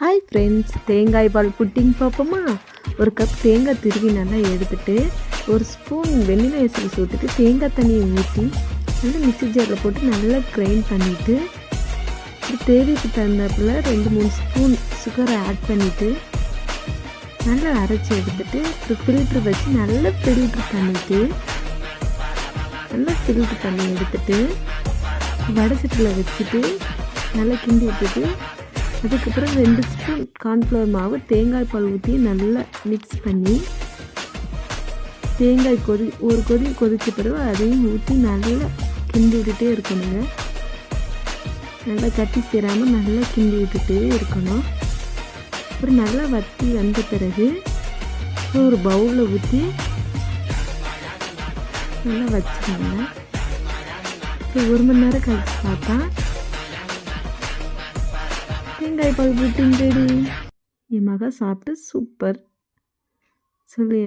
Hi friends, தேங்காய் பால் pudding பார்ப்போமா? ஒரு கப் தேங்காய் திருவி நல்லா எடுத்துகிட்டு ஒரு ஸ்பூன் வெண்ணிலா எசன்ஸ் ஊற்றிட்டு தேங்காய் தண்ணியை ஊற்றி நல்லா மிக்ஸி ஜாரில் போட்டு நல்லா கிரைண்ட் பண்ணிவிட்டு தேவைக்கு தகுந்தாப்பில் 2-3 ஸ்பூன் சுகரை ஆட் பண்ணிவிட்டு நல்லா அரைச்சி எடுத்துகிட்டு ஒரு ஃபில்ட்ரு வச்சு நல்லா ஃபில்ட்ரு பண்ணிவிட்டு பண்ணி எடுத்துகிட்டு வடை சட்டியில் வச்சுட்டு நல்லா கிண்டி விட்டுட்டு அதுக்கப்புறம் 2 ஸ்பூன் கார்ன்ஃப்ளவர் மாவு தேங்காய் பால் ஊற்றி நல்லா மிக்ஸ் பண்ணி தேங்காய் ஒரு கொதி கொதித்த பிறகு அதையும் ஊற்றி நல்லா கிண்டி விட்டுட்டே இருக்கணுங்க. நல்லா கட்டி சேராமல் நல்லா கிண்டி விட்டுட்டே இருக்கணும். அப்புறம் நல்லா வத்தி வந்த பிறகு ஒரு பவுலில் ஊற்றி நல்லா வச்சுக்கோங்க. இப்போ 1 மணி நேரம் கழிச்சு பார்த்தா தேங்காய் பால் புட்டிங் ரெடி. என் மகன் சாப்பிட்டு சூப்பர் சொல்லி